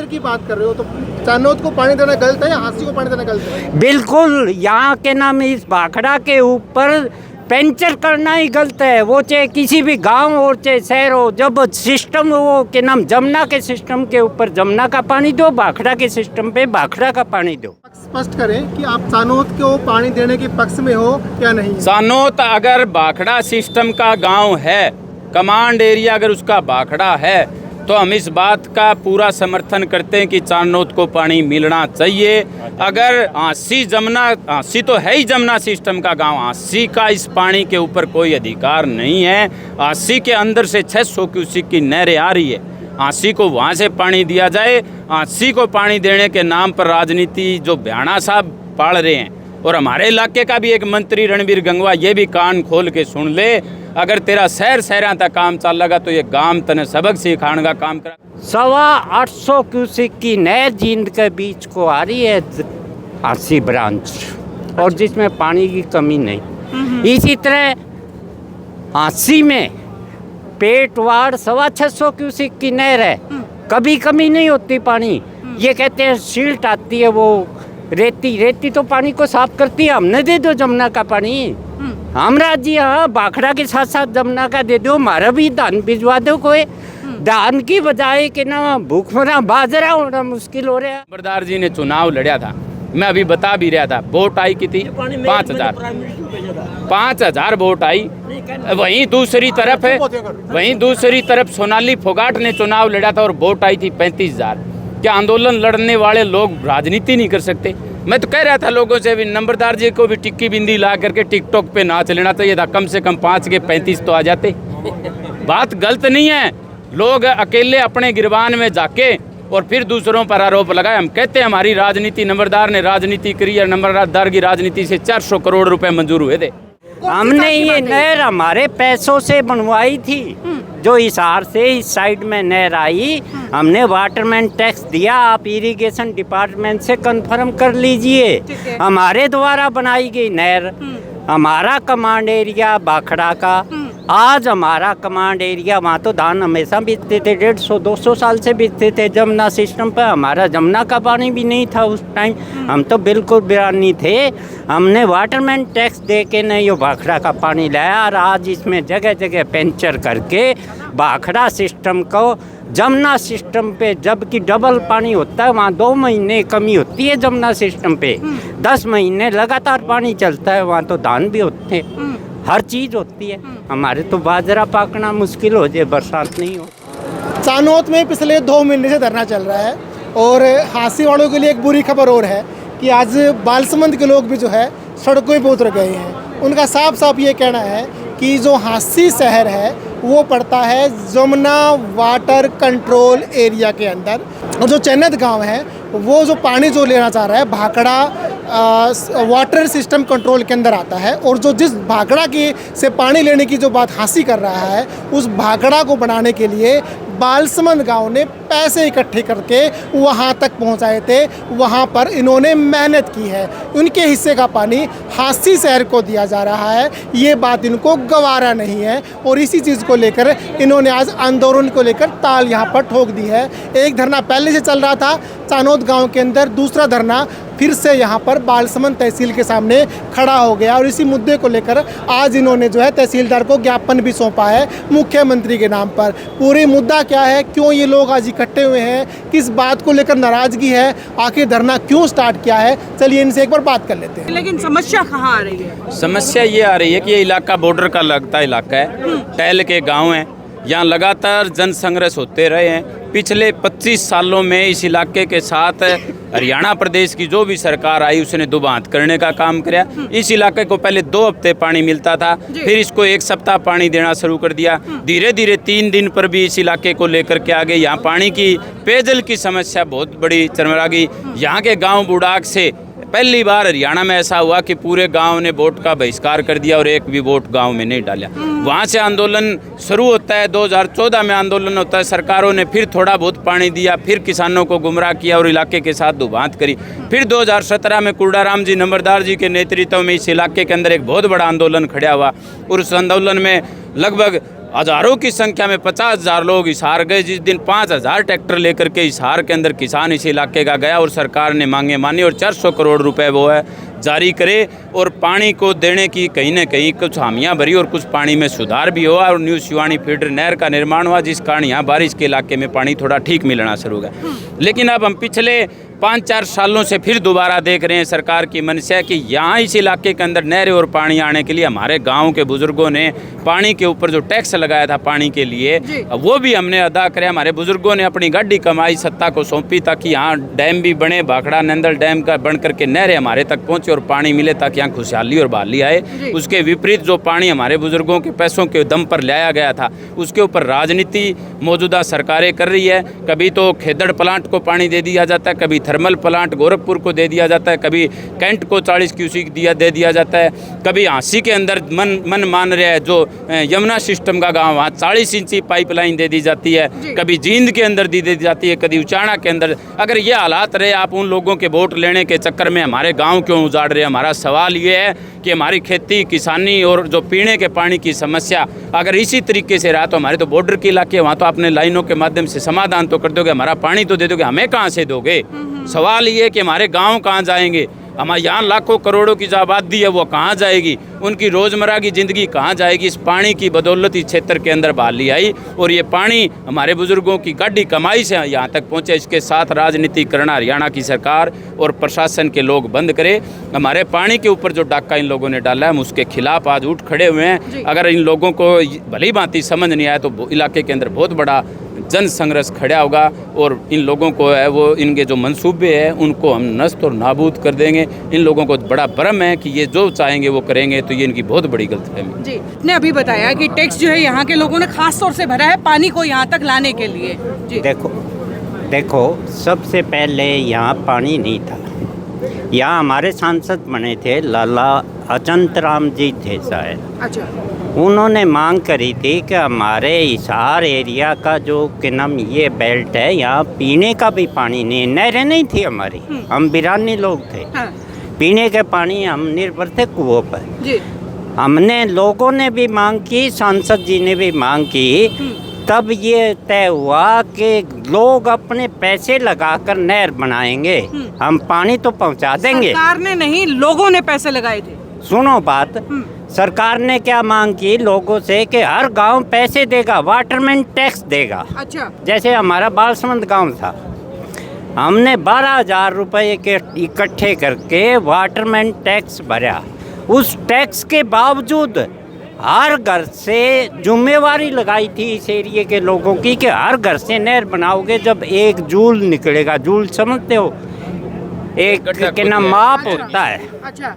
Puncture की बात कर रहे हो, तो चानोद को पानी देना गलत है या हांसी को पानी देना गलत है? बिल्कुल, यहाँ के नाम इस भाखड़ा के ऊपर पेंचर करना ही गलत है। वो चाहे किसी भी गांव हो चाहे शहर हो, जब सिस्टम वो के नाम जमुना के सिस्टम के ऊपर जमुना का पानी दो, भाखड़ा के सिस्टम पे भाखड़ा का पानी दो। स्पष्ट करें कि आप चानोद को पानी देने के पक्ष में हो या नहीं? चानोद अगर भाखड़ा सिस्टम का गांव है, कमांड एरिया अगर उसका भाखड़ा है, तो हम इस बात का पूरा समर्थन करते हैं कि चानोद को पानी मिलना चाहिए। अगर हांसी तो है ही जमुना सिस्टम का गांव, हांसी का इस पानी के ऊपर कोई अधिकार नहीं है। हांसी के अंदर से 600 क्यूसेक की नहरें आ रही है, हांसी को वहाँ से पानी दिया जाए। हांसी को पानी देने के नाम पर राजनीति जो भ्याणा साहब पाल रहे हैं, और हमारे इलाके का भी एक मंत्री रणबीर गंगवा ये भी कान खोल के सुन ले, अगर तेरा शहर तक काम चल लगा तो ये गांव तने सबक सिखाने का काम करा। 825 क्यूसेक की नहर जींद के बीच को आ रही है हांसी ब्रांच, और जिसमें पानी की कमी नहीं। इसी तरह हांसी में पेटवाड़ 625 क्यूसेक की नहर है, कभी कमी नहीं होती पानी। ये कहते हैं सील्ट आती है, वो रेती तो पानी को साफ करती है। हमने दे दो जमुना का पानी, हमरा जी हाँ, भाखड़ा के साथ साथ जमुना का दे दो। हमारा भी धान भिजवा दो। कोई धान की बजाय के ना भूखमरा बाजरा होना मुश्किल हो रहा है। नंबरदार जी ने चुनाव लड़ा था, मैं अभी बता भी रहा था, वोट आई की थी 5,000 वोट आई। वहीं दूसरी तरफ सोनाली फोगाट ने चुनाव लड़ा था और वोट आई थी 35,000। क्या आंदोलन लड़ने वाले लोग राजनीति नहीं कर सकते? मैं तो कह रहा था लोगों से भी, नंबरदार जी को भी टिक्की बिंदी ला करके टिकटॉक पे नाच लेना चाहिए था, कम से कम 5 के 35 तो आ जाते। बात गलत नहीं है, लोग अकेले अपने गिरबान में जाके और फिर दूसरों पर आरोप लगाए। हम कहते हैं हमारी राजनीति, नंबरदार ने राजनीति करी है, नंबरदार की राजनीति से 400 करोड़ रुपए मंजूर हुए थे। हमने ये नहर हमारे पैसों से बनवाई थी, जो हिसार से इस साइड में नहर आई, हमने वाटरमैन टैक्स दिया। आप इरिगेशन डिपार्टमेंट से कंफर्म कर लीजिए, हमारे द्वारा बनाई गई नहर। हमारा कमांड एरिया भाखड़ा का, आज हमारा कमांड एरिया, वहाँ तो धान हमेशा बीतते थे, 150-200 साल से बीतते थे जमुना सिस्टम पर। हमारा जमुना का पानी भी नहीं था उस टाइम, हम तो बिल्कुल बिरानी थे। हमने वाटरमैन टैक्स दे के नहीं ये भाखड़ा का पानी लाया, और आज इसमें जगह जगह पेंचर करके भाखड़ा सिस्टम को जमुना सिस्टम पे, जबकि डबल पानी होता है, वहाँ 2 महीने कमी होती है जमुना सिस्टम पे, 10 महीने लगातार पानी चलता है। वहाँ तो धान भी होते हैं, हर चीज़ होती है। हमारे तो बाजरा पाकना मुश्किल हो जाए, बरसात नहीं हो। चानोद में पिछले 2 महीने से धरना चल रहा है, और हांसी वालों के लिए एक बुरी खबर और है कि आज बालसमंद के लोग भी जो है सड़कों पर उतर गए हैं। उनका साफ साफ ये कहना है कि जो हांसी शहर है वो पड़ता है जमुना वाटर कंट्रोल एरिया के अंदर, और जो चैनद गांव है वो जो पानी जो लेना चाह रहा है भाखड़ा वाटर सिस्टम कंट्रोल के अंदर आता है। और जो जिस भाखड़ा की से पानी लेने की जो बात हांसी कर रहा है, उस भाखड़ा को बनाने के लिए बालसमंद गांव ने पैसे इकट्ठे करके वहां तक पहुंचाए थे, वहां पर इन्होंने मेहनत की है। उनके हिस्से का पानी हांसी शहर को दिया जा रहा है, ये बात इनको गवारा नहीं है। और इसी चीज़ को लेकर इन्होंने आज आंदोलन को लेकर ताल यहाँ पर ठोक दी है। एक धरना पहले से चल रहा था चानोद गांव के अंदर, दूसरा धरना फिर से यहाँ पर बालसमंद तहसील के सामने खड़ा हो गया, और इसी मुद्दे को लेकर आज इन्होंने जो है तहसीलदार को ज्ञापन भी सौंपा है मुख्यमंत्री के नाम पर। पूरी मुद्दा क्या है, क्यों ये लोग आज इकट्ठे हुए हैं, किस बात को लेकर नाराजगी है, आखिर धरना क्यों स्टार्ट किया है, चलिए इनसे एक बार बात कर लेते हैं। लेकिन समस्या कहाँ आ रही है? समस्या ये आ रही है कि ये इलाका बॉर्डर का लगता इलाका है, टहल के गाँव हैं, यहाँ लगातार जन संघर्ष होते रहे हैं। पिछले 25 सालों में इस इलाके के साथ हरियाणा प्रदेश की जो भी सरकार आई उसने दुबांत करने का काम किया। इस इलाके को पहले 2 हफ्ते पानी मिलता था, फिर इसको 1 सप्ताह पानी देना शुरू कर दिया। धीरे धीरे 3 दिन पर भी इस इलाके को लेकर के आ गए। यहाँ पानी की, पेयजल की समस्या बहुत बड़ी चरमरा गई। यहाँ के गाँव बुढ़ाक से पहली बार हरियाणा में ऐसा हुआ कि पूरे गांव ने वोट का बहिष्कार कर दिया और एक भी वोट गांव में नहीं डाला। वहां से आंदोलन शुरू होता है, 2014 में आंदोलन होता है, सरकारों ने फिर थोड़ा बहुत पानी दिया, फिर किसानों को गुमराह किया और इलाके के साथ दुबांत करी। फिर 2017 में कुर्डाराम जी नंबरदार जी के नेतृत्व में इस इलाके के अंदर एक बहुत बड़ा आंदोलन खड़ा हुआ, और उस आंदोलन में लगभग हजारों की संख्या में 50,000 लोग हिसार गए। जिस दिन 5,000 ट्रैक्टर लेकर के हिसार के अंदर किसान इस इलाके का गया और सरकार ने मांगे मानी और 400 करोड़ रुपए वो है जारी करे और पानी को देने की कहीं न कहीं कुछ हामियाँ भरी और कुछ पानी में सुधार भी हुआ और न्यू शिवानी फीडर नहर का निर्माण हुआ, जिस कारण यहाँ बारिश के इलाके में पानी थोड़ा ठीक मिलना शुरू हो गया। लेकिन अब हम पिछले 5-4 सालों से फिर दोबारा देख रहे हैं सरकार की मंशा कि यहाँ इस इलाके के अंदर नहरें और पानी आने के लिए हमारे गांव के बुजुर्गों ने पानी के ऊपर जो टैक्स लगाया था पानी के लिए वो भी हमने अदा करे। हमारे बुजुर्गों ने अपनी गाड़ी कमाई सत्ता को सौंपी ताकि यहाँ डैम भी बने, भाखड़ा नंदल डैम का बन करके नहरें हमारे तक पहुँचे और पानी मिले ताकि यहाँ खुशहाली और बहाली आए। उसके विपरीत जो पानी हमारे बुजुर्गों के पैसों के दम पर लाया गया था उसके ऊपर राजनीति मौजूदा सरकारें कर रही है। कभी तो खेदड़ प्लांट को पानी दे दिया जाता है, कभी थर्मल प्लांट गोरखपुर को दे दिया जाता है, कभी कैंट को 40 क्यूसिक दे दिया जाता है, कभी हाँसी के अंदर मन मान रहा है जो यमुना सिस्टम का गांव वहाँ 40 इंची पाइपलाइन दे दी जाती है, कभी जींद के अंदर दी जाती है, कभी उचाना के अंदर। अगर ये हालात रहे आप उन लोगों के वोट लेने के चक्कर में हमारे गाँव क्यों उजाड़ रहे हैं? हमारा सवाल ये है कि हमारी खेती किसानी और जो पीने के पानी की समस्या अगर इसी तरीके से रहा तो हमारे तो बॉर्डर के इलाके वहाँ तो अपने लाइनों के माध्यम से समाधान तो कर दोगे, हमारा पानी तो दे दोगे, हमें कहाँ से दोगे? सवाल ये है कि हमारे गांव कहाँ जाएंगे? हमारे यहाँ लाखों करोड़ों की जो आबादी है वो कहाँ जाएगी? उनकी रोज़मर्रा की ज़िंदगी कहाँ जाएगी? इस पानी की बदौलत इस क्षेत्र के अंदर बहाली आई और ये पानी हमारे बुजुर्गों की गाड़ी कमाई से यहाँ तक पहुँचे। इसके साथ राजनीति करना हरियाणा की सरकार और प्रशासन के लोग बंद करे। हमारे पानी के ऊपर जो डाका इन लोगों ने डाला है हम उसके खिलाफ आज उठ खड़े हुए हैं। अगर इन लोगों को भली भांति समझ नहीं आया तो इलाके के अंदर बहुत बड़ा जन संघर्ष खड़ा होगा और इन लोगों को है वो इनके जो मंसूबे हैं उनको हम नष्ट और नाबूद कर देंगे। इन लोगों को बड़ा भ्रम है कि ये जो चाहेंगे वो करेंगे, तो ये इनकी बहुत बड़ी गलतफहमी। जी, ने अभी बताया कि टैक्स जो है यहाँ के लोगों ने खास तौर से भरा है पानी को यहाँ तक लाने के लिए। जी देखो सबसे पहले यहाँ पानी नहीं था। यहाँ हमारे सांसद बने थे लाला अचंत राम जी थे शायद। अच्छा। उन्होंने मांग करी थी कि हमारे हिसार एरिया का जो कि नाम ये बेल्ट है यहाँ पीने का भी पानी नहीं, नहरें नहीं थी हमारी, हम बिरानी लोग थे। हाँ। पीने के पानी हम निर्भर थे कुओं पर। जी। हमने लोगों ने भी मांग की, सांसद जी ने भी मांग की, तब ये तय हुआ कि लोग अपने पैसे लगाकर नहर बनाएंगे, हम पानी तो पहुंचा देंगे। सरकार ने नहीं, लोगों ने पैसे लगाए थे। सुनो बात, सरकार ने क्या मांग की लोगों से कि हर गांव पैसे देगा, वाटरमैन टैक्स देगा। अच्छा। जैसे हमारा बालसमंद गांव था, हमने 12,000 रुपये के इकट्ठे करके वाटरमैन टैक्स भरा। उस टैक्स के बावजूद हर घर से जिम्मेवारी लगाई थी इस एरिया के लोगों की कि हर घर से नहर बनाओगे। जब एक जूल निकलेगा, जूल समझते हो, एक के नाम माप होता है। अच्छा।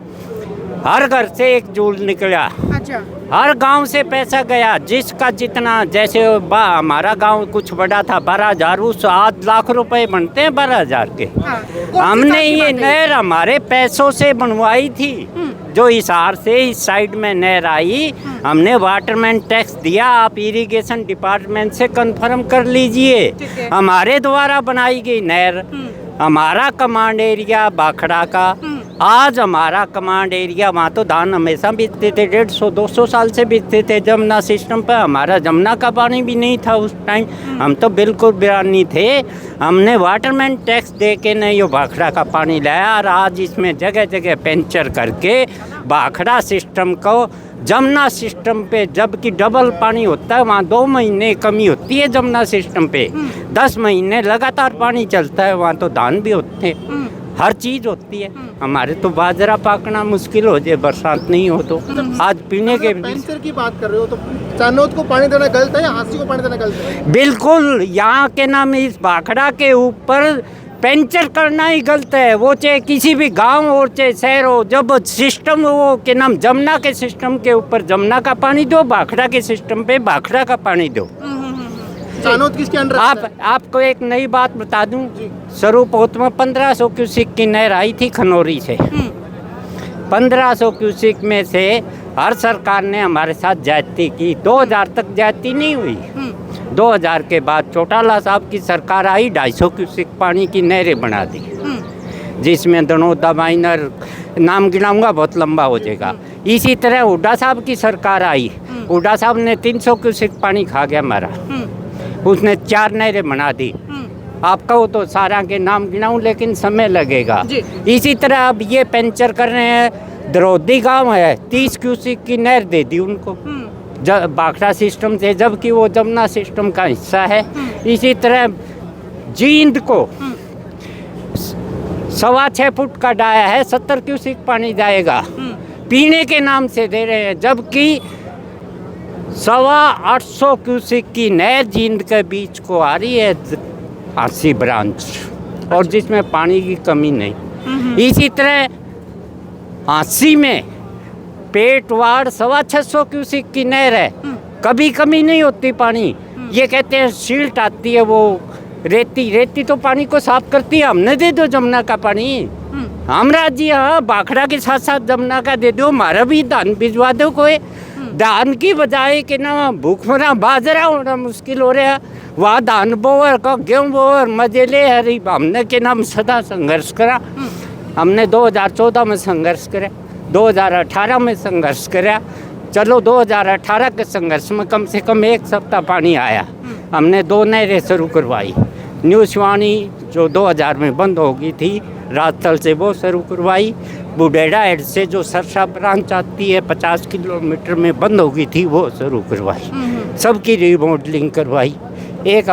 हर घर से एक जूल निकला। अच्छा। हर गांव से पैसा गया, जिसका जितना, जैसे हमारा गांव कुछ बड़ा था 12,000, उस 8 लाख रुपए बनते हैं 12,000 के। हाँ। हमने ये नहर हमारे पैसों से बनवाई थी। जो हिसार से इस साइड में नहर आई, हमने वाटरमैन टैक्स दिया। आप इरिगेशन डिपार्टमेंट से कंफर्म कर लीजिए, हमारे द्वारा बनाई गई नहर। हमारा कमांड एरिया भाखड़ा का, आज हमारा कमांड एरिया, वहाँ तो धान हमेशा बीतते थे, 150-200 साल से बीतते थे जमुना सिस्टम पर। हमारा जमुना का पानी भी नहीं था उस टाइम, हम तो बिल्कुल बिरानी थे। हमने वाटरमैन टैक्स दे के नहीं ये भाखड़ा का पानी लाया और आज इसमें जगह जगह पेंचर करके भाखड़ा सिस्टम को जमुना सिस्टम पे, जबकि डबल पानी होता है वहाँ 2 महीने कमी होती है जमुना सिस्टम पे, 10 महीने लगातार पानी चलता है। वहाँ तो धान भी होते हैं, हर चीज़ होती है। हमारे तो बाजरा पाकना मुश्किल हो जाए बरसात नहीं हो तो। आज पीने के पेंचर की बात कर रहे हो तो चानोद को पानी देना गलत है या हाँसी को पानी देना गलत है? बिल्कुल, यहाँ के नाम इस भाखड़ा के ऊपर पेंचर करना ही गलत है। वो चाहे किसी भी गांव हो चाहे शहर हो, जब सिस्टम वो के नाम जमुना के सिस्टम के ऊपर जमुना का पानी दो, भाखड़ा के सिस्टम पे भाखड़ा का पानी दो। चानोद किसके अंडर? आपको एक नई बात बता दूं, स्वरूपोत में 1500 क्यूसिक की नहर आई थी खनौरी से। 1500 क्यूसिक में से हर सरकार ने हमारे साथ ज्यादती की। 2000 तक ज्यादती नहीं हुई। 2000 के बाद चौटाला साहब की सरकार आई, 250 क्यूसिक पानी की नहरें बना दी, जिसमें दनोदा माइनर नाम गिनाऊंगा बहुत लंबा हो जाएगा। इसी तरह हुड्डा साहब की सरकार आई, हुड्डा साहब ने 300 क्यूसेक पानी खा गया हमारा, उसने 4 नहरें बना दी। आप कहो तो सारा के नाम गिनाऊं लेकिन समय लगेगा। इसी तरह अब ये पेंचर कर रहे हैं, द्रौदी गांव है 30 क्यूसेक की नहर दे दी उनको बाखड़ा सिस्टम से, जबकि वो जमुना सिस्टम का हिस्सा है। इसी तरह जींद को 6.25 फुट का डाया है, 70 क्यूसेक पानी जाएगा, पीने के नाम से दे रहे हैं, जबकि 850 क्यूसेक की नहर जींद के बीच को आ रही है 80 ब्रांच, और जिसमें पानी की कमी नहीं। इसी तरह 80 में पेटवाड़ 650 क्यूसेक की नहर है, कभी कमी नहीं होती पानी। ये कहते हैं सील्ट आती है, वो रेती तो पानी को साफ करती है, हमने दे दो जमुना का पानी। हमरा जी हाँ, बाखड़ा के साथ साथ जमुना का दे दो, हमारा भी धान भिजवा दो। कोई धान की बजाय के ना भूखमरा बाजरा होना मुश्किल हो रहा है, वहाँ धान बोवर का गेहूँ बोवर मजे ले हरी। हमने के नाम सदा संघर्ष करा, हमने 2014 में संघर्ष करा, 2018 में संघर्ष करा। चलो 2018 के संघर्ष में कम से कम 1 सप्ताह पानी आया, हमने 2 नहरें शुरू करवाई। न्यू शिवानी जो 2000 में बंद हो गई थी राजतल से, वो शुरू करवाई। बुडेड़ा हेड से जो सरसा ब्रांच आती है 50 किलोमीटर में बंद हो गई थी, वो शुरू करवाई, सबकी रिमॉडलिंग करवाई। 1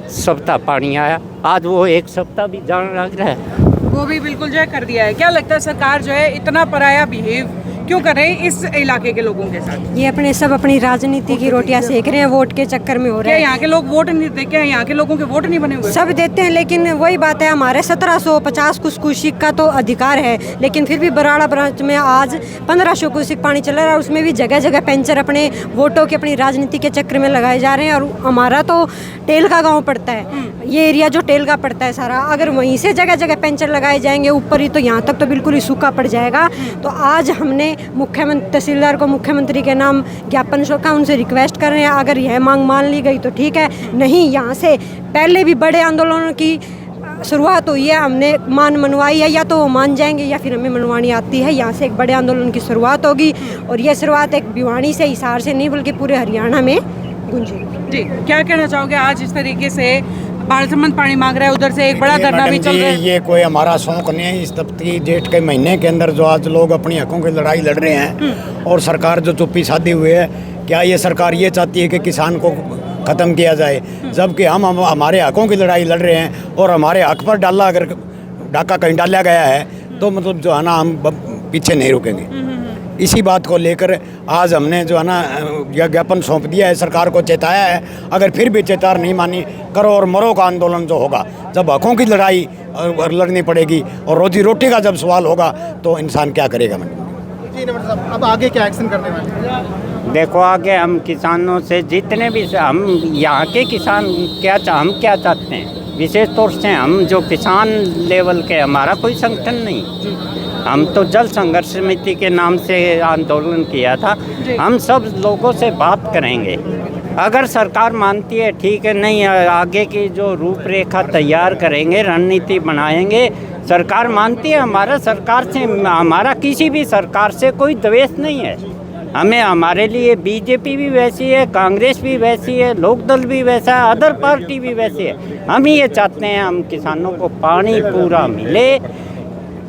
सप्ताह पानी आया, आज वो 1 सप्ताह भी जान लग रहा है, वो भी बिल्कुल जो है कर दिया है। क्या लगता है सरकार जो है इतना पराया बिहेव क्यों कर रहे हैं इस इलाके के लोगों के साथ? ये अपनी राजनीति की रोटियां सेक रहे हैं, वोट के चक्कर में हो रहे हैं। यहाँ के लोग वोट नहीं देते, यहाँ के लोगों के वोट नहीं बने हुए? सब देते हैं, लेकिन वही बात है, हमारे 1750 कुछ का तो अधिकार है, लेकिन फिर भी बराड़ा ब्रांच में आज 1500 क्यूसेक पानी चल रहा है, उसमें भी जगह जगह पेंचर अपने वोटों के अपनी राजनीति के चक्कर में लगाए जा रहे हैं। और हमारा तो टेल का गाँव पड़ता है, ये एरिया जो टेल का पड़ता है सारा, अगर वहीं से जगह जगह पेंचर लगाए जाएंगे ऊपर ही, तो यहाँ तक तो बिल्कुल ही सूखा पड़ जाएगा। तो आज हमने मुख्यमंत्री तहसीलदार को मुख्यमंत्री के नाम ज्ञापन सौंपा, उनसे रिक्वेस्ट कर रहे हैं, अगर यह मांग मान ली गई तो ठीक है, नहीं यहाँ से पहले भी बड़े आंदोलनों की शुरुआत हुई है, हमने मनवाई है, या तो वो मान जाएंगे या फिर हमें मनवानी आती है। यहाँ से एक बड़े आंदोलन की शुरुआत होगी, और यह शुरुआत एक भिवानी से, हिसार से नहीं बल्कि पूरे हरियाणा में गूंजेगी। जी, क्या कहना चाहोगे आज इस तरीके से बालसमंद पानी मांग रहा है, उधर से एक बड़ा धरना भी चल रहा है? ये कोई हमारा शौक नहीं है। इस तपती जेठ के महीने के अंदर जो आज लोग अपनी हकों की लड़ाई लड़ रहे हैं, और सरकार जो चुप्पी साधी हुई है, क्या ये सरकार ये चाहती है कि किसान को ख़त्म किया जाए? जबकि हम हमारे हकों की लड़ाई लड़ रहे हैं, और हमारे हक पर अगर डाका कहीं डाला गया है तो मतलब जो है ना, हम पीछे नहीं रुकेंगे। इसी बात को लेकर आज हमने जो है ना ज्ञापन सौंप दिया है, सरकार को चेताया है, अगर फिर भी चेतार नहीं मानी, करो और मरो का आंदोलन जो होगा, जब हकों की लड़ाई लड़नी पड़ेगी और रोजी रोटी का जब सवाल होगा, तो इंसान क्या करेगा? जी नमस्ते साहब, अब आगे क्या एक्शन करने वाले हैं? देखो आगे हम किसानों से जितने भी हम यहाँ के किसान हम क्या चाहते हैं, विशेष तौर से हम जो किसान लेवल के, हमारा कोई संगठन नहीं, हम तो जल संघर्ष समिति के नाम से आंदोलन किया था। हम सब लोगों से बात करेंगे, अगर सरकार मानती है ठीक है, नहीं आगे की जो रूपरेखा तैयार करेंगे, रणनीति बनाएंगे। सरकार मानती है, हमारा किसी भी सरकार से कोई द्वेष नहीं है, हमें हमारे लिए बीजेपी भी वैसी है, कांग्रेस भी वैसी है, लोकदल भी वैसा है, अदर पार्टी भी वैसी है। हम ये चाहते हैं हम किसानों को पानी पूरा मिले।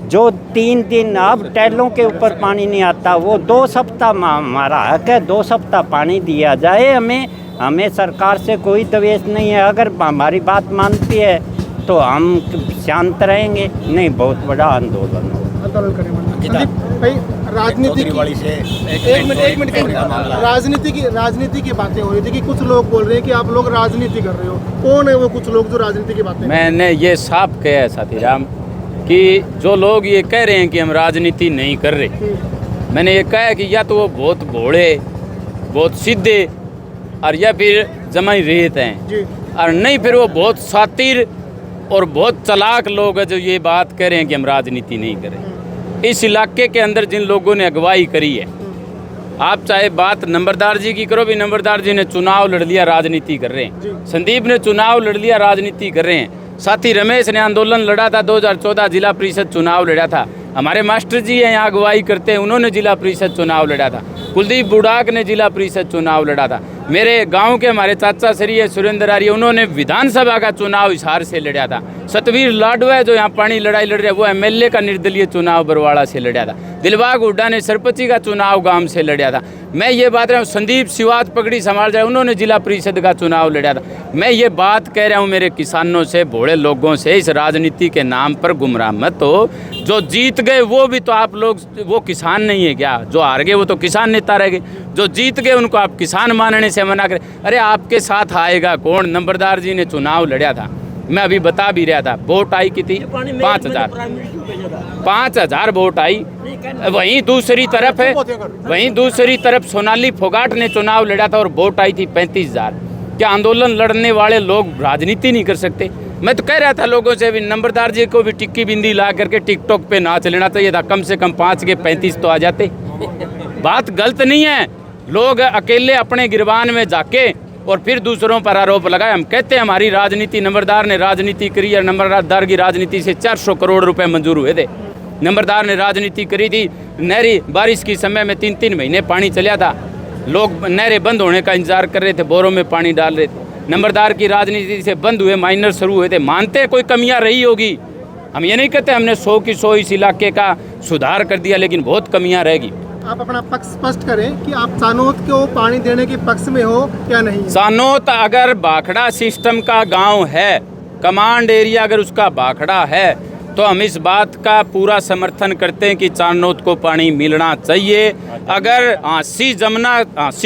जो 3 दिन अब टैलों के ऊपर पानी नहीं आता, वो 2 सप्ताह हमारा हक है, 2 सप्ताह पानी दिया जाए। हमें सरकार से कोई द्वेष नहीं है, अगर हमारी बात मानती है तो हम शांत रहेंगे, नहीं बहुत बड़ा आंदोलन करेंगे। भाई राजनीति की बातें हो रही थी कि कुछ लोग बोल रहे हैं कि आप लोग राजनीति कर रहे हो, कौन है वो कुछ लोग जो राजनीति की बातें? मैंने ये साफ कहा है साथीराम कि जो लोग ये कह रहे हैं कि हम राजनीति नहीं कर रहे, मैंने ये कहा है कि या तो वो बहुत भोले, बहुत सीधे, और या फिर जमाई रेत हैं, और नहीं फिर वो बहुत सातिर और बहुत चालाक लोग हैं जो ये बात कह रहे हैं कि हम राजनीति नहीं करें। इस इलाके के अंदर जिन लोगों ने अगुवाई करी है, आप चाहे बात नंबरदार जी की करो, भी नंबरदार जी ने चुनाव लड़ लिया, राजनीति कर रहे हैं। संदीप ने चुनाव लड़ लिया, राजनीति कर रहे हैं। साथी रमेश ने आंदोलन लड़ा था, 2014 जिला परिषद चुनाव लड़ा था, हमारे मास्टर जी हैं यहाँ अगुवाई करते हैं, उन्होंने जिला परिषद चुनाव लड़ा था। कुलदीप बुढ़ाक ने जिला परिषद चुनाव लड़ा था। मेरे गांव के हमारे चाचा श्री है सुरेंद्र आर्य, उन्होंने विधानसभा का चुनाव हिसार से लड़ा था। सतवीर लाडवा जो यहाँ पानी लड़ाई लड़ रहा है वो एमएलए का निर्दलीय चुनाव बरवाड़ा से लड़ा था। दिलबाग हुड्डा ने सरपंची का चुनाव गांव से लड़ा था। मैं ये बात रहा हूँ, संदीप शिवाज पगड़ी संभाल रहे, उन्होंने जिला परिषद का चुनाव लड़ा था। मैं ये बात कह रहा हूँ मेरे किसानों से, भोले लोगों से, इस राजनीति के नाम पर गुमराह मत हो। जो जीत गए वो भी तो आप लोग, वो किसान नहीं है क्या? जो हार गए वो तो किसान नेता रह गए। जो जीत गए उनको आप किसान मानने से मना करें। अरे आपके साथ आएगा कौन? नंबरदार जी ने चुनाव लड़ा था, मैं अभी बता भी रहा था। वोट आई कितनी? 5,000 वोट आई। वहीं दूसरी तरफ है, वहीं दूसरी तरफ सोनाली फोगाट ने चुनाव लड़ा था और वोट आई थी 35,000। क्या आंदोलन लड़ने वाले लोग राजनीति नहीं कर सकते? मैं तो कह रहा था लोगों से भी, नंबरदार जी को भी टिक्की बिंदी ला करके टिकटॉक पे नाच लेना चाहिए था। कम से कम 5 के 35 तो आ जाते। बात गलत नहीं है। लोग अकेले अपने गिरबान में जाके और फिर दूसरों पर आरोप लगाए। हम कहते हैं हमारी राजनीति, नंबरदार ने राजनीति करी और नंबरदार की राजनीति से 400 करोड़ रुपए मंजूर हुए थे। नंबरदार ने राजनीति करी थी। नहरी बारिश के समय में 3-3 महीने पानी चला था। लोग नहरें बंद होने का इंतजार कर रहे थे, बोरों में पानी डाल रहे थे। नंबरदार की राजनीति से बंद हुए, माइनर शुरू हुए थे। मानते हैं कोई कमियां रही होगी, हम ये नहीं कहते हमने 100 की 100 इस इलाके का सुधार कर दिया, लेकिन बहुत कमियां रहेगी। आप अपना पक्ष स्पष्ट करें कि आप सानोत को पानी देने के पक्ष में हो या नहीं? सानोत अगर भाखड़ा सिस्टम का गांव है, कमांड एरिया अगर उसका भाखड़ा है, तो हम इस बात का पूरा समर्थन करते हैं कि चारनोत को पानी मिलना चाहिए। अगर आंसी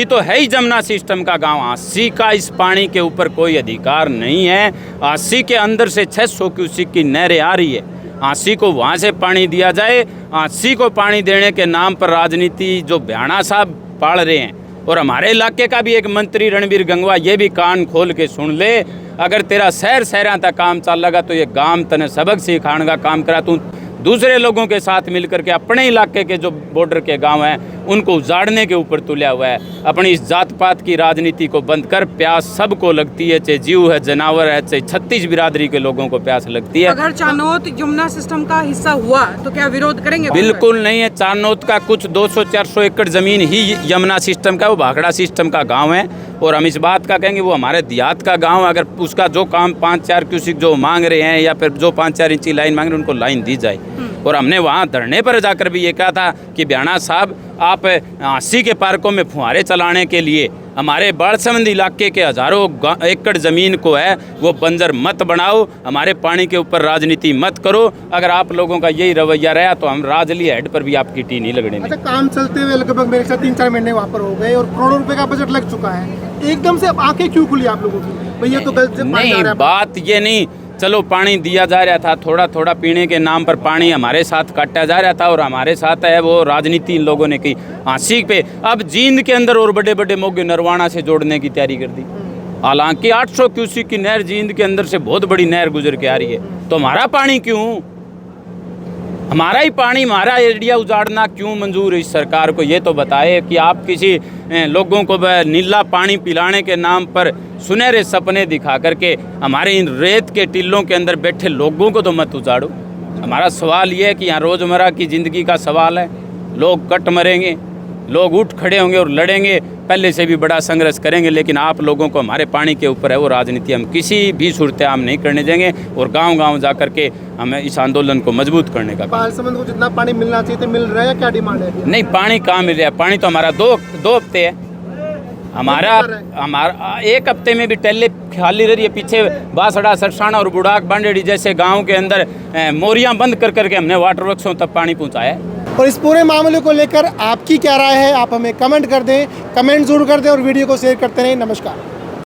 तो है ही जमुना सिस्टम का गांव, आंसी का इस पानी के ऊपर कोई अधिकार नहीं है। आंसी के अंदर से 600 क्यूसेक की नहरें आ रही है, आंसी को वहाँ से पानी दिया जाए। आंसी को पानी देने के नाम पर राजनीति जो भ्याणा साहब पाल रहे हैं, और हमारे इलाके का भी एक मंत्री रणबीर गंगवा, ये भी कान खोल के सुन ले, अगर तेरा शहर तक काम चल लगा तो ये गांव तने सबक सिखाने का काम करा। तू दूसरे लोगों के साथ मिलकर के अपने इलाके के जो बॉर्डर के गांव हैं उनको उजाड़ने के ऊपर तुला हुआ है। अपनी इस जात पात की राजनीति को बंद कर। प्यास सबको लगती है, चाहे जीव है, जानवर है, चाहे 36 बिरादरी के लोगों को प्यास लगती है। अगर चारनोत यमुना सिस्टम का हिस्सा हुआ तो क्या विरोध करेंगे? बिल्कुल नहीं है। चारनोत का कुछ 200-400 एकड़ जमीन ही यमुना सिस्टम का, वो भाखड़ा सिस्टम का गाँव है। और हम इस बात का कहेंगे वो हमारे देहात का गाँव, अगर उसका जो काम 5-4 क्यूसेक जो मांग रहे हैं या फिर जो 5-4 इंची लाइन मांग रहे हैं उनको लाइन दी जाए। और हमने वहाँ धरने पर जाकर भी ये कहा था कि भ्याणा साहब, आप आंसी के पार्कों में फुहारे चलाने के लिए हमारे बालसमंद इलाके के हज़ारों एकड़ ज़मीन को है वो बंजर मत बनाओ, हमारे पानी के ऊपर राजनीति मत करो। अगर आप लोगों का यही रवैया रहा तो हम राजली हेड पर भी आपकी टी नहीं लगने देंगे। अच्छा, काम चलते हुए लगभग मेरे साथ 3-4 महीने वहाँ पर हो गए और करोड़ों रुपए का बजट लग चुका है, एकदम से आंखें क्यों खुली आप लोगों की? भैया तो गलत नहीं, बात ये नहीं, चलो पानी दिया जा रहा था, थोड़ा थोड़ा पीने के नाम पर पानी हमारे साथ काटा जा रहा था और हमारे साथ है वो राजनीति इन लोगों ने की आंसी पे। अब जींद के अंदर और बड़े बड़े मोगे नरवाना से जोड़ने की तैयारी कर दी। हालांकि 800 क्यूसेक की नहर जींद के अंदर से बहुत बड़ी नहर गुजर के आ रही है, तो हमारा पानी क्यों, हमारा ही पानी, हमारा एरिया उजाड़ना क्यों मंजूर है इस सरकार को? ये तो बताए कि आप किसी लोगों को नीला पानी पिलाने के नाम पर सुनहरे सपने दिखा करके हमारे इन रेत के टिल्लों के अंदर बैठे लोगों को तो मत उजाड़ो। हमारा सवाल ये है कि यहाँ रोज़मर्रा की ज़िंदगी का सवाल है, लोग कट मरेंगे, लोग उठ खड़े होंगे और लड़ेंगे, पहले से भी बड़ा संघर्ष करेंगे, लेकिन आप लोगों को हमारे पानी के ऊपर है वो राजनीति हम किसी भी सूरत-ए-आम नहीं करने देंगे। और गांव-गांव जा कर के हमें इस आंदोलन को मजबूत करने का। बालसमंद को जितना पानी मिलना चाहिए तो मिल रहा है, क्या डिमांड है? नहीं, पानी कहाँ मिल रहा है? पानी तो हमारा दो हफ्ते है, हमारा 1 हफ्ते में भी टैले खाली रही है। पीछे बासड़ा, सरसाना और बुढ़ाक, बांडेड़ी जैसे गाँव के अंदर मोरियाँ बंद कर करके हमने वाटर वर्क्सों तक पानी पहुँचाया है। और इस पूरे मामले को लेकर आपकी क्या राय है, आप हमें कमेंट कर दें, कमेंट जरूर कर दें और वीडियो को शेयर करते रहें। नमस्कार।